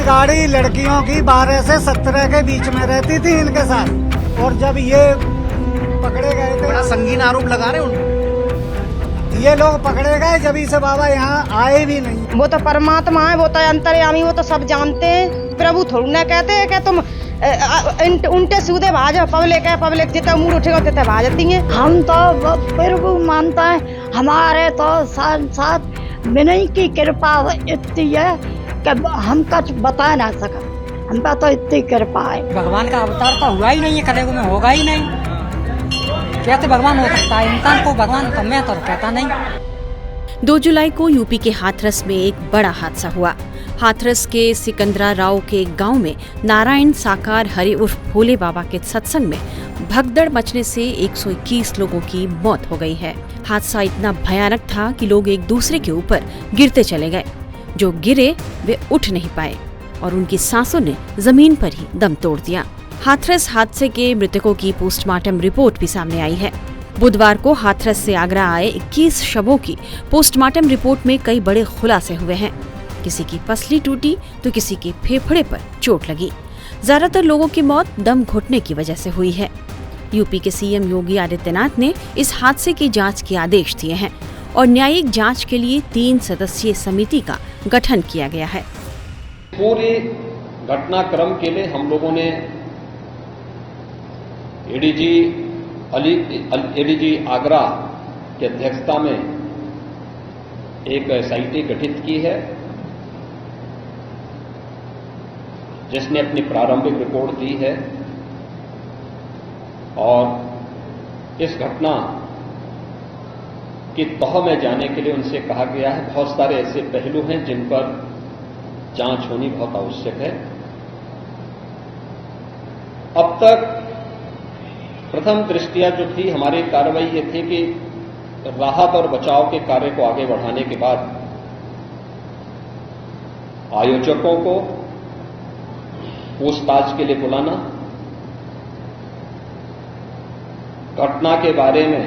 गाड़ी लड़कियों की 12 से 17 के बीच में रहती थी इनके साथ, और जब ये पकड़े गए थे, बड़ा संगीन आरोप लगा रहे उन ये लोग पकड़े गए जब से बाबा यहाँ आए भी नहीं। वो तो परमात्मा है, वो तो अंतर्यामी, वो तो सब जानते हैं। प्रभु थोड़ी ना कहते हैं कि तुम उल्टे सीधे भाजो, पब्लिक है, पब्लिक जितना मूड उठेगा उतने भाजती हैं। हम तो प्रभु मानता है, हमारे तो साथ विनय की कृपा इतनी है कि हम कुछ बता ना सका, हम पर तो इतनी कृपा है। भगवान का अवतार तो हुआ ही नहीं है, कलेगो में होगा ही नहीं। कैसे भगवान हो सकता है? इंसान को भगवान तो मैं तो कहता नहीं। 2 जुलाई को यूपी के हाथरस में एक बड़ा हादसा हुआ। हाथरस के सिकंदरा राव के गांव में नारायण साकार हरि उर्फ भोले बाबा के सत्संग में भगदड़ मचने से 121 लोगों की मौत हो गई है। हादसा इतना भयानक था कि लोग एक दूसरे के ऊपर गिरते चले गए। जो गिरे वे उठ नहीं पाए और उनकी सांसों ने जमीन पर ही दम तोड़ दिया। हाथरस हादसे के मृतकों की पोस्टमार्टम रिपोर्ट भी सामने आई है। बुधवार को हाथरस से आगरा आए 21 शवों की पोस्टमार्टम रिपोर्ट में कई बड़े खुलासे हुए हैं। किसी की पसली टूटी तो किसी के फेफड़े पर चोट लगी। ज्यादातर लोगों की मौत दम घुटने की वजह से हुई है। यूपी के सीएम योगी आदित्यनाथ ने इस हादसे की जांच के आदेश दिए हैं और न्यायिक जांच के लिए 3 सदस्यीय समिति का गठन किया गया है। पूरे घटनाक्रम के लिए हम लोगों ने एडीजी आगरा की अध्यक्षता में एक एसआईटी गठित की है, जिसने अपनी प्रारंभिक रिपोर्ट दी है और इस घटना की तह में जाने के लिए उनसे कहा गया है। बहुत सारे ऐसे पहलू हैं जिन पर जांच होनी बहुत आवश्यक है। अब तक प्रथम दृष्टिया जो थी हमारी कार्रवाई ये थी कि राहत और बचाव के कार्य को आगे बढ़ाने के बाद आयोजकों को पूछताछ के लिए बुलाना, घटना के बारे में,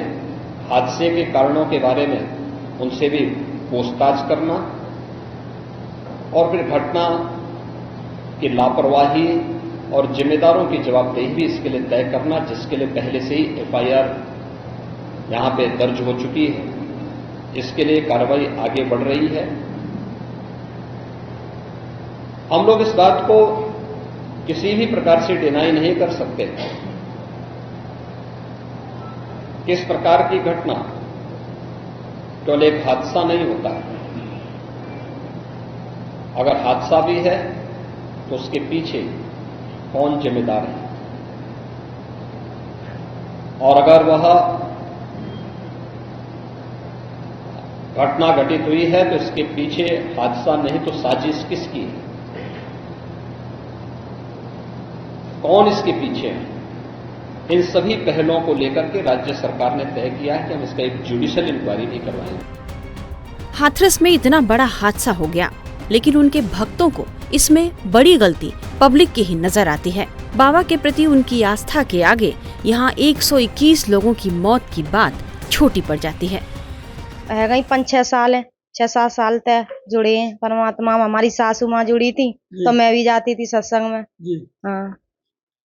हादसे के कारणों के बारे में उनसे भी पूछताछ करना और फिर घटना की लापरवाही और जिम्मेदारों की जवाबदेही भी इसके लिए तय करना, जिसके लिए पहले से ही एफआईआर यहां पे दर्ज हो चुकी है। इसके लिए कार्रवाई आगे बढ़ रही है। हम लोग इस बात को किसी भी प्रकार से डिनाई नहीं कर सकते कि इस प्रकार की घटना केवल एक हादसा नहीं होता है। अगर हादसा भी है तो उसके पीछे कौन जिम्मेदार है, और अगर वह घटना घटित हुई है तो इसके पीछे हादसा नहीं तो साजिश किसकी है, कौन इसके पीछे है। इन सभी पहलुओं को लेकर के राज्य सरकार ने तय किया है कि हम इसका एक जुडिशियल इंक्वायरी भी करवाएंगे। हाथरस में इतना बड़ा हादसा हो गया, लेकिन उनके भक्तों को इसमें बड़ी गलती पब्लिक की ही नजर आती है। बाबा के प्रति उनकी आस्था के आगे यहाँ 121 लोगों की मौत की बात छोटी पड़ जाती है। गई 5-6 साल है, 6-7 साल तक जुड़े हैं परमात्मा। हमारी सासू माँ जुड़ी थी तो मैं भी जाती थी सत्संग में जी। हाँ,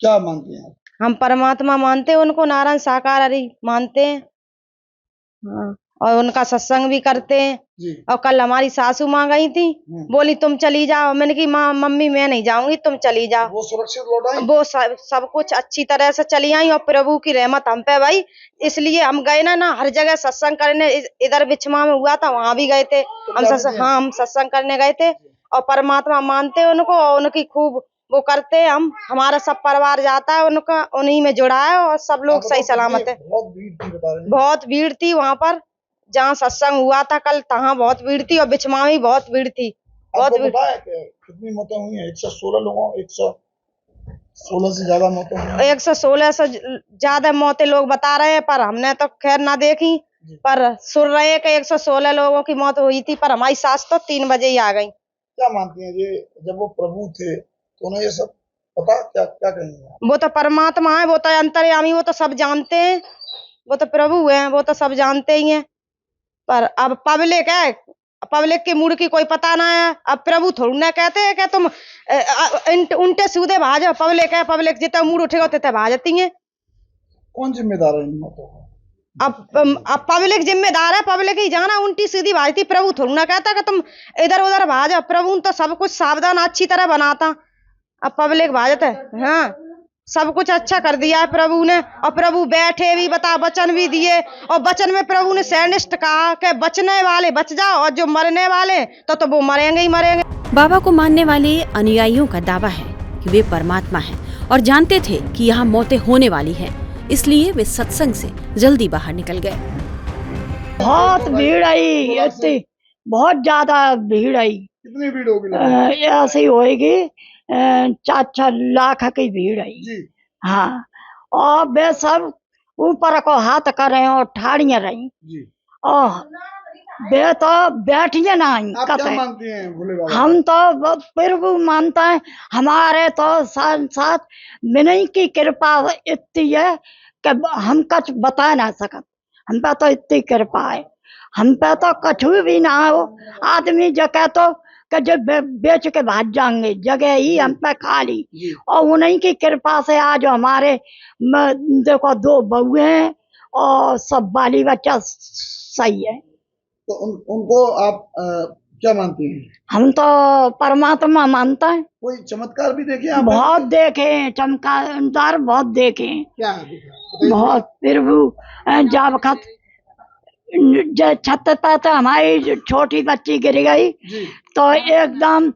क्या मानते हैं आप? हम परमात्मा मानते हैं उनको, नारायण साकार हरि मानते हैं। हाँ, और उनका सत्संग भी करते हैं जी। और कल हमारी सासू माँ गई थी, बोली तुम चली जाओ। मैंने की माँ मम्मी मैं नहीं जाऊंगी, तुम चली जाओ। वो सुरक्षित लौट आई? वो सब कुछ अच्छी तरह से चली आई और प्रभु की रहमत हम पे भाई। इसलिए हम गए ना हर जगह सत्संग करने। इधर बिछमा में हुआ था वहां भी गए थे हम सत्संग करने गए थे। और परमात्मा मानते हैं उनको और उनकी खूब वो करते हैं। हम हमारा सब परिवार जाता है उनका, उन्हीं में जुड़ा है और सब लोग सही सलामत है। बहुत भीड़ थी वहाँ पर जहाँ सत्संग हुआ था कल, तहाँ बहुत भीड़ थी और बिछमा में बहुत भीड़ थी। बहुत भीड़। कितनी मौतें हुई हैं? 116 लोगों 116 से ज्यादा मौतें हुई हैं। 116 से ज्यादा मौतें लोग बता रहे हैं, पर हमने तो खैर ना देखी, पर सुन रहे हैं कि 116 लोगों की मौत हुई थी। पर हमारी सास तो 3 बजे ही आ गई। क्या मानती हैं ये, जब वो प्रभु थे तो उन्हें ये सब पता, क्या कहेंगे? वो तो परमात्मा है, वो तो अंतर्यामी, वो तो सब जानते हैं, वो तो प्रभु है, वो तो सब जानते ही हैं। पर अब पब्लिक है, पब्लिक के मूड की कोई पता ना है। अब प्रभु थोड़ी ना कहते हैं कि तुम उल्टे सीधे भाजो, पब्लिक है, पब्लिक जितना मूड उठेगा उतने भाजती है। कौन जिम्मेदार है इन मौतों का? अब पब्लिक जिम्मेदार है, पब्लिक ही जाना उल्टी सीधी भाजती। प्रभु थोड़ी ना कहता कि तुम इधर उधर भाजो। प्रभु तो सब कुछ सावधान अच्छी तरह बनाता, अब पब्लिक भाजते। हाँ, सब कुछ अच्छा कर दिया है प्रभु ने। और प्रभु बैठे भी बता वचन भी दिए, और वचन में प्रभु ने सैनिष्ठ कहा कि बचने वाले बच जाओ और जो मरने वाले तो वो मरेंगे ही मरेंगे। बाबा को मानने वाले अनुयायियों का दावा है कि वे परमात्मा हैं और जानते थे कि यहाँ मौतें होने वाली हैं, इसलिए वे सत्संग से जल्दी बाहर निकल गए। बहुत भीड़ आई, इतनी बहुत ज्यादा भीड़ आई। कितनी भीड़ होगी? ऐसे ही होएगी 4-4 लाख की भीड़ आई जी। हाँ, और वे सब ऊपर को हाथ कर रहे और ठाड़ियां रही जी। और वे तो बैठिए ना आई। आप क्या मानती हैं भोले बाबा? हम तो प्रभु मानता है, हमारे तो साथ विनय की कृपा इतनी है कि हम कुछ बता ना सकत। हम पे तो इतनी कृपा है, हम पे तो कुछ भी ना हो। आदमी जगह तो कि जब बेच के भाग जाएंगे, जगह ही हम पे खाली। और उन्हीं की कृपा से आज हमारे देखो 2 बहुएं हैं और सब बाली बच्चा सही है। तो उनको आप क्या मानती हैं? हम तो परमात्मा मानता है। कोई चमत्कार भी देखे आप? बहुत देखे, चमत्कार बहुत देखे। क्या बहुत प्रभु जब छत पे तो हमारी छोटी बच्ची गिर गई तो एकदम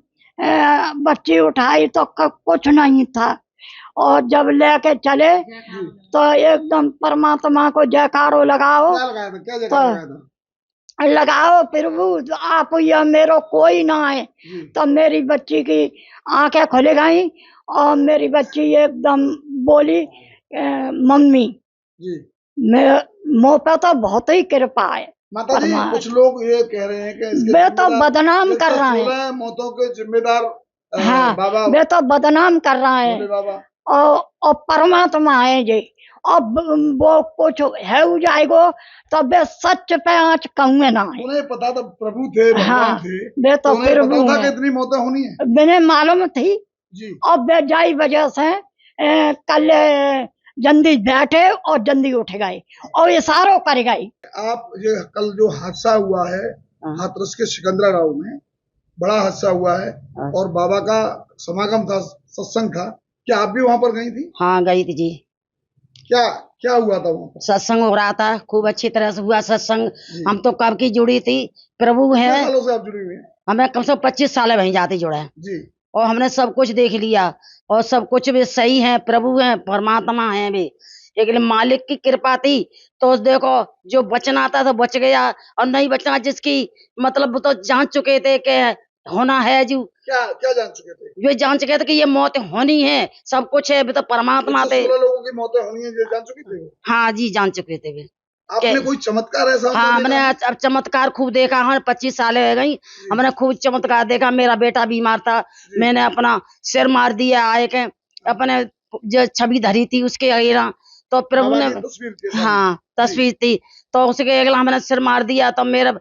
बच्ची उठाई तो कुछ नहीं था, और जब लेके चले तो एकदम परमात्मा को जयकारो लगाओ। तो लगाओ प्रभु आप, ये मेरो कोई ना है। तो मेरी बच्ची की आंखें खुल गई और मेरी बच्ची एकदम बोली मम्मी। मुँह पे तो बहुत ही कृपा है। माता जी, कुछ लोग ये कह रहे हैं कि वे तो बदनाम कर रहा है, मौतों के जिम्मेदार हाँ, बाबा, वे तो बदनाम कर रहा है। और परमात्मा है जी, अब वो कुछ है हो जाएगो तो वे सच पे आँच कहूँगे ना है। उन्हें पता तो प्रभु थे, भगवान थे, वे तो प्रभु था कि इतनी मौतें होनी है। मैंने मालूम थी जी। और वे जाई वजह से कल जल्दी बैठे और जल्दी उठ गए और इशारों कर गए। आप ये कल जो हादसा हुआ है हाथरस के सिकंदरा राव में, बड़ा हादसा हुआ है और बाबा का समागम था, सत्संग था, क्या आप भी वहाँ पर गई थी? हाँ गई थी जी। क्या हुआ था वहाँ पर? सत्संग हो रहा था, खूब अच्छी तरह से हुआ सत्संग। हम तो कब की जुड़ी थी, प्रभु है। कितने सालों से आप जुड़ी हुई हैं? हमें कम से कम 25 साल वहीं जाते जुड़ा है जी। और हमने सब कुछ देख लिया और सब कुछ भी सही है, प्रभु है, परमात्मा है भी। लेकिन मालिक की कृपा थी तो देखो जो बचना था तो बच गया, और नहीं बचना जिसकी मतलब वो तो जान चुके थे कि होना है। जो क्या जान चुके थे? जो जान चुके थे कि ये मौत होनी है, सब कुछ है, तो परमात्मा थे। 16 लोगों की मौतें होनी है, ये जान चुके थे? हाँ जी, जान चुके थे वे। आपने कोई चमत्कार ऐसा? हाँ, हमने अब चमत्कार खूब देखा। हमारे 25 साल हो गई, हमने खूब चमत्कार देखा। मेरा बेटा बीमार था, मैंने अपना सिर मार दिया, आए के अपने जो छवि धरी थी उसके अगेला, तो प्रभु ने हाँ तस्वीर थी तो उसके अगला हमने सिर मार दिया। तो मेरा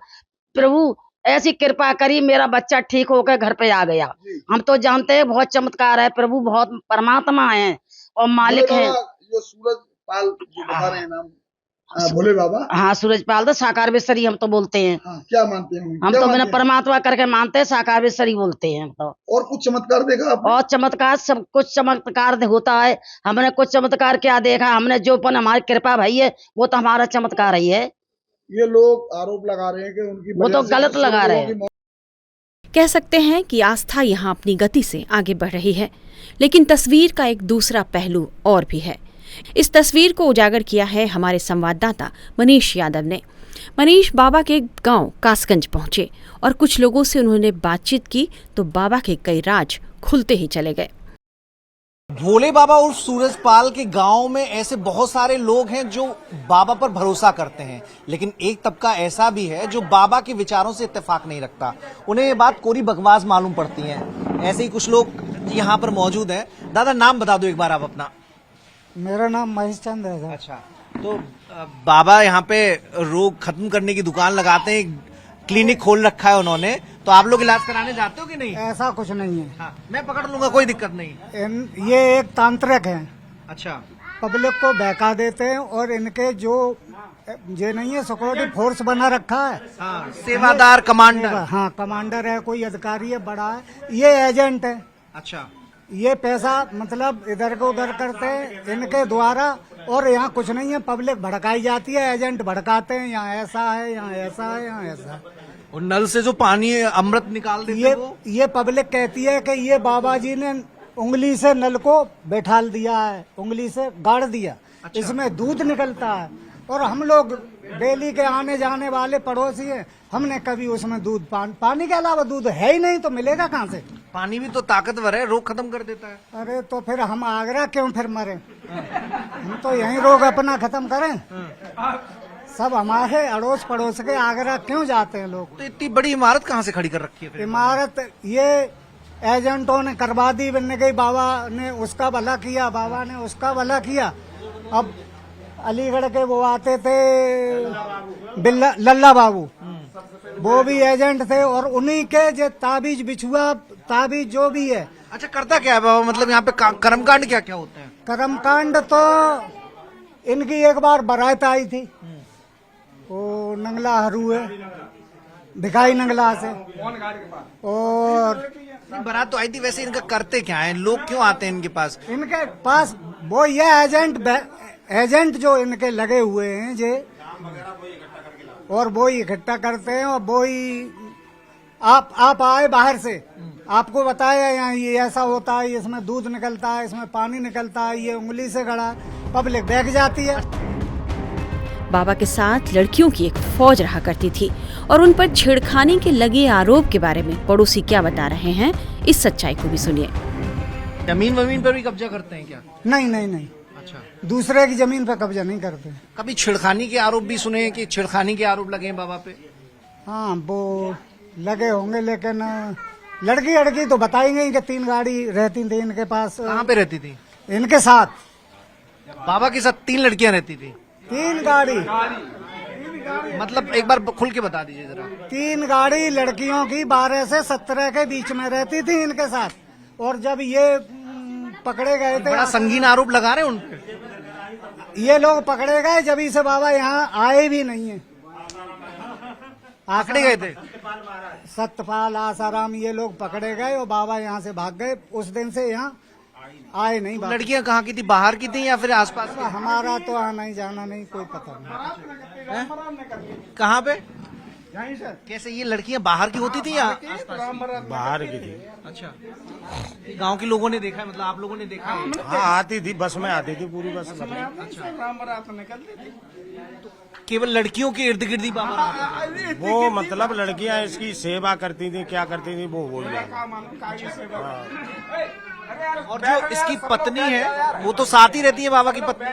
प्रभु ऐसी कृपा करी, मेरा बच्चा ठीक होकर घर पे आ गया। हम तो जानते हैं बहुत चमत्कार है, प्रभु बहुत परमात्मा है और मालिक है। जो सूरज पाल जो बता रहे हैं नाम भोले बाबा, हाँ सूरजपाल तो साकार विसरी हम तो बोलते हैं। हाँ, क्या मानते हैं? हम तो मैंने परमात्मा करके मानते हैं, साकार विसरी बोलते हैं हम तो। और कुछ चमत्कार देखा आपने? और चमत्कार सब कुछ चमत्कार होता है। हमने कुछ चमत्कार क्या देखा, हमने जो पन हमारी कृपा भाई है वो तो हमारा चमत्कार ही है। ये लोग आरोप लगा रहे हैं कि उनकी वो तो गलत लगा रहे हैं। कह सकते हैं कि आस्था यहाँ अपनी गति से आगे बढ़ रही है, लेकिन तस्वीर का एक दूसरा पहलू और भी है। इस तस्वीर को उजागर किया है हमारे संवाददाता मनीष यादव ने। मनीष बाबा के गांव कासगंज पहुंचे और कुछ लोगों से उन्होंने बातचीत की तो बाबा के कई राज खुलते ही चले गए। भोले बाबा और सूरजपाल के गांव में ऐसे बहुत सारे लोग हैं जो बाबा पर भरोसा करते हैं, लेकिन एक तबका ऐसा भी है जो बाबा के विचारों से इत्तेफाक नहीं रखता। उन्हें ये बात कोरी बकवास मालूम पड़ती है। ऐसे ही कुछ लोग यहाँ पर मौजूद हैं। दादा नाम बता दो एक बार आप अपना। मेरा नाम महेश चंद्र है। अच्छा, तो बाबा यहाँ पे रोग खत्म करने की दुकान लगाते हैं, क्लिनिक खोल रखा है उन्होंने, तो आप लोग इलाज कराने जाते हो कि नहीं? ऐसा कुछ नहीं है। हाँ, मैं पकड़ लूंगा, कोई दिक्कत नहीं। ये एक तांत्रिक है, अच्छा, पब्लिक को बहका देते हैं और इनके जो ये नहीं है सिक्योरिटी फोर्स बना रखा है। हाँ, सेवादार कमांडर। हाँ, कमांडर है, कोई अधिकारी है बड़ा है, ये एजेंट है। अच्छा, ये पैसा मतलब इधर को उधर करते हैं इनके द्वारा, और यहाँ कुछ नहीं है, पब्लिक भड़काई जाती है, एजेंट भड़काते हैं, यहाँ ऐसा है, यहाँ ऐसा है, यहाँ ऐसा है। और नल से जो पानी अमृत निकाल देते हैं वो? ये पब्लिक कहती है कि ये बाबा जी ने उंगली से नल को बैठाल दिया है, उंगली से गाड़ दिया। अच्छा। इसमें दूध निकलता है, और हम लोग डेली के आने जाने वाले पड़ोसी हैं, हमने कभी उसमें दूध पानी के अलावा दूध है ही नहीं, तो मिलेगा कहाँ से? पानी भी तो ताकतवर है, रोग खत्म कर देता है। अरे तो फिर हम आगरा क्यों फिर मरे? हम तो यही रोग अपना खत्म करें। सब हमारे अड़ोस पड़ोस के आगरा क्यों जाते हैं लोग? तो इतनी बड़ी इमारत कहाँ से खड़ी कर रखी है फिर? इमारत ये एजेंटों ने करवा दी, बनने गई। बाबा ने उसका भला किया, बाबा ने उसका भला किया। अब अलीगढ़ के वो आते थे लल्ला बाबू, वो भी एजेंट थे, और उन्हीं के जो ताबीज बिछुआ ताबीज जो भी है। अच्छा, करता क्या है बाबा? मतलब यहाँ पे कर्मकांड क्या क्या होते हैं? कर्मकांड तो इनकी एक बार बारात आई थी, वो नंगला हरू है, भिखाई नंगला से, और बारात तो आई थी। वैसे इनका करते क्या है, लोग क्यों आते हैं इनके पास? इनके पास वो ये एजेंट जो इनके लगे हुए हैं जे, और वो ही इकट्ठा करते हैं, और वो ही आप आए बाहर से, आपको बताया यहाँ ये ऐसा होता है, इसमें दूध निकलता है, इसमें पानी निकलता है, ये उंगली से गड़ा, पब्लिक बैठ जाती है। बाबा के साथ लड़कियों की एक फौज रहा करती थी, और उन पर छेड़खानी के लगे आरोप के बारे में पड़ोसी क्या बता रहे हैं, इस सच्चाई को भी सुनिए। जमीन वमीन पर भी कब्जा करते हैं क्या? नहीं नहीं नहीं, अच्छा, दूसरे की जमीन पर कब्जा नहीं करते। कभी छेड़खानी के आरोप भी सुने हैं कि छेड़खानी के आरोप लगे हैं बाबा पे? हाँ, वो लगे होंगे, लेकिन लड़की तो बताएंगे कि 3 गाड़ी रहती थी इनके पास। कहाँ पे रहती थी? इनके साथ, बाबा के साथ 3 लड़कियां रहती थी? 3 गाड़ी, मतलब एक बार खुल के बता दीजिए जरा। 3 गाड़ी लड़कियों की 12 से 17 के बीच में रहती थी इनके साथ। और जब ये पकड़े गए थे, बड़ा संगीन आरोप लगा रहे हैं उन पे। ये लोग पकड़े गए जब से बाबा यहाँ आए भी नहीं है। पकड़े गए थे सत्यपाल, आसाराम, ये लोग पकड़े गए और बाबा यहाँ से भाग गए। उस दिन से यहाँ आए नहीं। लड़कियां कहाँ की थी, बाहर की थी या फिर आसपास? हमारा तो आना नहीं जाना नहीं, कोई पता नहीं। कहाँ पे? कैसे ये लड़कियां बाहर की होती थी या बाहर की थी? अच्छा, गांव के लोगों ने देखा है, मतलब आप लोगों ने देखा है? हाँ, आती थी, बस में आती थी, पूरी बस में। तो केवल लड़कियों के इर्द गिर्द ही बाबा? वो मतलब लड़कियां इसकी सेवा करती थी, क्या करती थी वो बोल रहा। और जो इसकी पत्नी है वो तो साथ ही रहती है, बाबा की पत्नी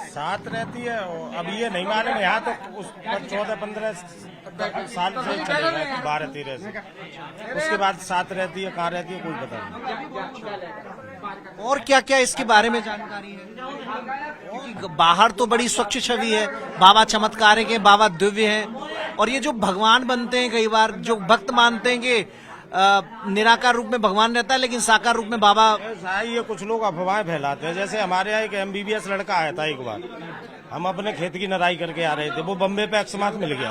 साथ रहती है। अब ये नहीं मालूम, यहाँ तो उस 14-15 साल से चलेगा, 12-13 से। उसके बाद साथ रहती है, कहाँ रहती है कोई पता नहीं। और क्या क्या इसके बारे में जानकारी है? क्योंकि बाहर तो बड़ी स्वच्छ छवि है, बाबा चमत्कारिक है, बाबा दिव्य है, और ये जो भगवान बनते हैं, कई बार जो भक्त मानते हैं कि निराकार रूप में भगवान रहता है लेकिन साकार रूप में बाबा। ये कुछ लोग अफवाहें फैलाते हैं। जैसे हमारे यहाँ एक MBBS लड़का आया था एक बार, हम अपने खेत की नराई करके आ रहे थे, वो बम्बे पे अकस्मात मिल गया।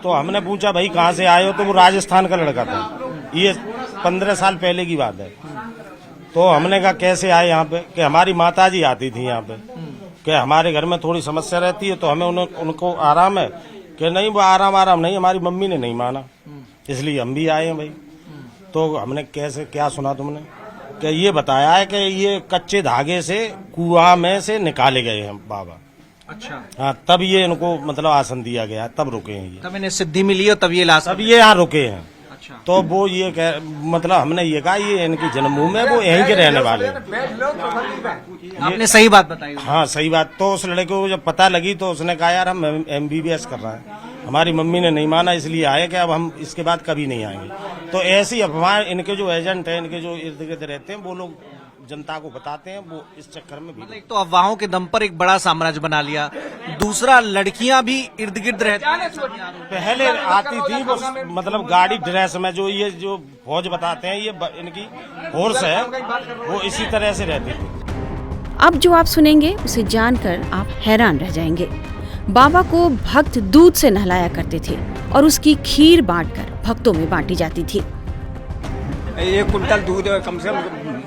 तो हमने पूछा भाई कहाँ से आए हो, तो वो राजस्थान का लड़का था। ये 15 साल पहले की बात है। तो हमने कहा कैसे आए यहाँ पे, कि हमारी माता जी आती थी यहाँ पे, कि हमारे घर में थोड़ी समस्या रहती है, तो हमें उनको आराम है। कि नहीं, वो आराम नहीं, हमारी मम्मी ने नहीं माना, इसलिए हम भी आए हैं भाई। तो हमने कैसे, क्या सुना तुमने, कि ये बताया है कि ये कच्चे धागे से कुआं में से निकाले गए हैं बाबा। अच्छा, हाँ, तब ये इनको मतलब आसन दिया गया, तब रुके हैं ये, तब इन्हें सिद्धि मिली और तब ये लाश, तब ये यहाँ रुके हैं। अच्छा, तो वो ये मतलब हमने ये कहा ये इनकी जन्मभूमि है, वो यहीं के रहने वाले हैं। आपने सही बात बताई। हाँ, सही बात। तो उस लड़के को जब पता लगी तो उसने कहा यार हम MBBS कर रहे हैं, हमारी मम्मी ने नहीं माना, इसलिए आए कि अब हम इसके बाद कभी नहीं आएंगे। तो ऐसी अफवाह इनके जो एजेंट हैं, इनके जो इर्द गिर्द रहते हैं, वो लोग जनता को बताते हैं, वो इस चक्कर में भी। एक तो अफवाहों के दम पर एक बड़ा साम्राज्य बना लिया, दूसरा लड़कियां भी इर्द गिर्द रहती हैं। पहले आती थी वो मतलब गाड़ी ड्रेस में, जो ये जो फौज बताते हैं, ये इनकी फोर्स है, वो इसी तरह से रहती थी। अब जो आप सुनेंगे उसे जानकर आप हैरान रह जाएंगे। बाबा को भक्त दूध से नहलाया करते थे और उसकी खीर बांटकर भक्तों में बांटी जाती थी। 1 कुंटल दूध कम से कम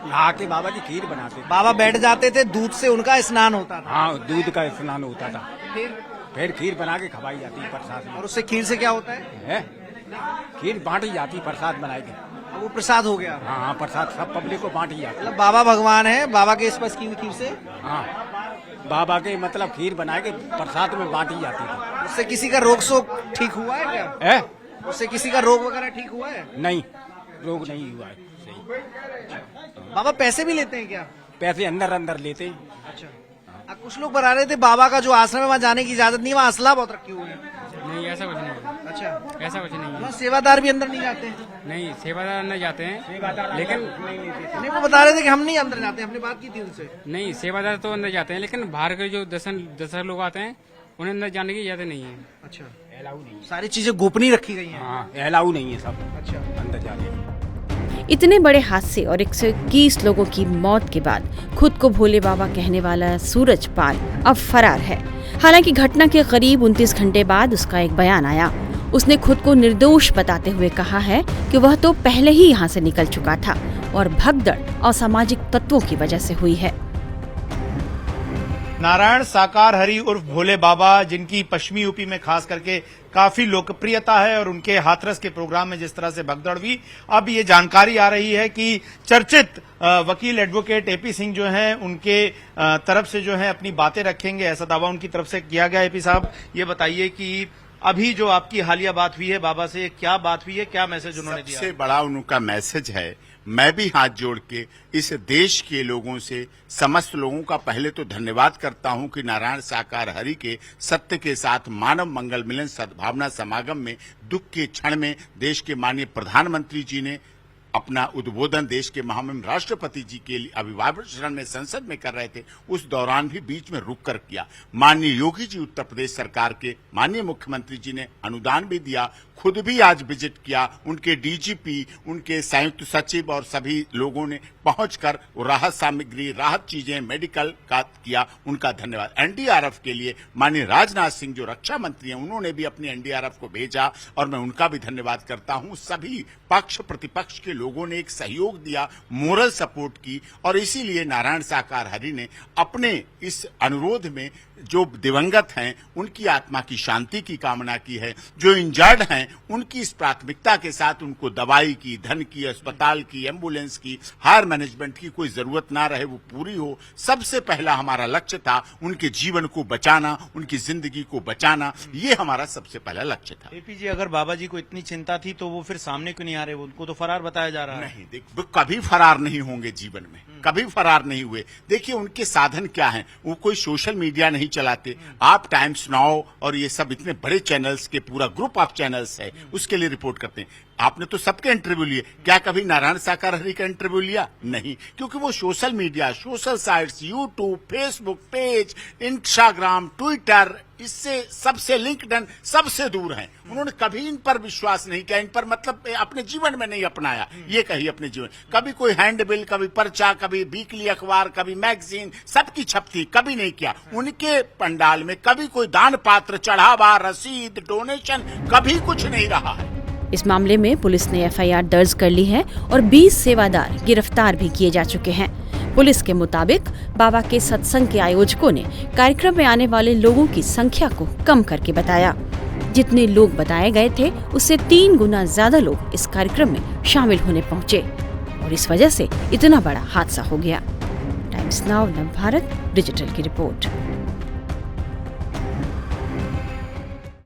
ला के बाबा की खीर बनाते थे। बाबा बैठ जाते थे, दूध से उनका स्नान होता था। हाँ, दूध का स्नान होता था, फिर खीर बना के खवाई जाती है प्रसाद में। और उससे खीर से क्या होता है? खीर बांटी जाती, प्रसाद बनाई गई, वो प्रसाद हो गया। हाँ, प्रसाद सब पब्लिक को बांटी जाती। मतलब बाबा भगवान है, बाबा के स्पर्श की खीर से, हाँ, बाबा के मतलब खीर बना के प्रसाद में बांटी जाती थी। उससे किसी का रोग शोक ठीक हुआ है क्या? उससे किसी का रोग वगैरह ठीक हुआ है? नहीं, रोग नहीं हुआ है। सही। बाबा पैसे भी लेते हैं क्या? पैसे अंदर लेते हैं। अच्छा, कुछ लोग बता रहे थे बाबा का जो आश्रम है वहाँ जाने की इजाजत नहीं, वहाँ असला बहुत रखी हुई है। नहीं, ऐसा कुछ नहीं है। अच्छा, ऐसा कुछ नहीं है। सेवादार भी अंदर नहीं जाते हैं? नहीं, सेवादार अंदर जाते हैं, लेकिन नहीं, वो बता रहे थे कि हम नहीं अंदर जाते, हमने बात की थी उनसे। नहीं, सेवादार तो अंदर जाते हैं, लेकिन बाहर के जो दर्शक लोग आते हैं उन्हें अंदर जाने की इजाजत नहीं है। अच्छा, अलाउ नहीं, सारी चीजें गोपनीय रखी गई हैं। हाँ, अलाउ नहीं है सब। अच्छा, अंदर जाने। इतने बड़े हादसे और 121 लोगों की मौत के बाद खुद को भोले बाबा कहने वाला सूरज पाल अब फरार है। हालांकि घटना के करीब 29 घंटे बाद उसका एक बयान आया। उसने खुद को निर्दोष बताते हुए कहा है कि वह तो पहले ही यहाँ से निकल चुका था और भगदड़ असामाजिक तत्वों की वजह से हुई है। नारायण साकार हरि उर्फ भोले बाबा, जिनकी पश्चिमी यूपी में खास करके काफी लोकप्रियता है और उनके हाथरस के प्रोग्राम में जिस तरह से भगदड़ हुई, अब ये जानकारी आ रही है कि चर्चित वकील एडवोकेट एपी सिंह जो हैं उनके तरफ से जो है अपनी बातें रखेंगे, ऐसा दावा उनकी तरफ से किया गया। एपी साहब, ये बताइए कि अभी जो आपकी हालिया बात हुई है बाबा से, क्या बात हुई है, क्या मैसेज उन्होंने दिया? सबसे बड़ा उनका मैसेज है, मैं भी हाथ जोड़ के इस देश के लोगों से, समस्त लोगों का पहले तो धन्यवाद करता हूं कि नारायण साकार हरि के सत्य के साथ मानव मंगल मिलन सद्भावना समागम में दुख के क्षण में देश के माननीय प्रधानमंत्री जी ने अपना उद्बोधन देश के महामहिम राष्ट्रपति जी के लिए अभिभाषण में संसद में कर रहे थे, उस दौरान भी बीच में रुक कर किया। माननीय योगी जी उत्तर प्रदेश सरकार के माननीय मुख्यमंत्री जी ने अनुदान भी दिया, खुद भी आज विजिट किया, उनके डीजीपी, उनके संयुक्त सचिव और सभी लोगों ने पहुंचकर राहत सामग्री, राहत चीजें, मेडिकल का किया, उनका धन्यवाद। एनडीआरएफ के लिए माननीय राजनाथ सिंह जो रक्षा मंत्री हैं, उन्होंने भी अपनी एनडीआरएफ को भेजा और मैं उनका भी धन्यवाद करता हूं। सभी पक्ष प्रतिपक्ष के लोगों ने एक सहयोग दिया, मोरल सपोर्ट की और इसीलिए नारायण साकार हरि ने अपने इस अनुरोध में जो दिवंगत हैं उनकी आत्मा की शांति की कामना की है, जो इंजर्ड हैं उनकी इस प्राथमिकता के साथ उनको दवाई की, धन की, अस्पताल की, एम्बुलेंस की, हायर मैनेजमेंट की कोई जरूरत ना रहे, वो पूरी हो। सबसे पहला हमारा लक्ष्य था उनके जीवन को बचाना, उनकी जिंदगी को बचाना, ये हमारा सबसे पहला लक्ष्य था। एपी जी, अगर बाबा जी को इतनी चिंता थी तो वो फिर सामने क्यों नहीं आ रहे? उनको तो फरार बताया जा रहा है। नहीं, देख, वो कभी फरार नहीं होंगे जीवन में, कभी फरार नहीं हुए। देखिए उनके साधन क्या हैं, वो कोई सोशल मीडिया नहीं चलाते। आप टाइम्स नाउ और ये सब इतने बड़े चैनल्स के पूरा ग्रुप ऑफ चैनल्स है, उसके लिए रिपोर्ट करते हैं। आपने तो सबके इंटरव्यू लिए, क्या कभी नारायण साकार हरि का इंटरव्यू लिया? नहीं, क्योंकि वो social media, social sites, YouTube, Facebook page, Instagram, Twitter, इससे सबसे लिंक्डइन सबसे दूर हैं। उन्होंने कभी इन पर विश्वास नहीं किया, इन पर मतलब अपने जीवन में नहीं अपनाया। ये कही अपने जीवन, कभी कोई हैंडबिल, कभी पर्चा, कभी वीकली अखबार, कभी मैगजीन, सबकी छपती कभी नहीं किया। उनके पंडाल में कभी कोई दान पात्र, चढ़ावा, रसीद, डोनेशन कभी कुछ नहीं रहा है। इस मामले में पुलिस ने एफआईआर दर्ज कर ली है और 20 सेवादार गिरफ्तार भी किए जा चुके हैं। पुलिस के मुताबिक बाबा के सत्संग के आयोजकों ने कार्यक्रम में आने वाले लोगों की संख्या को कम करके बताया। जितने लोग बताए गए थे उससे 3 गुना ज्यादा लोग इस कार्यक्रम में शामिल होने पहुंचे और इस वजह से इतना बड़ा हादसा हो गया। टाइम्स नाउ नव भारत डिजिटल की रिपोर्ट।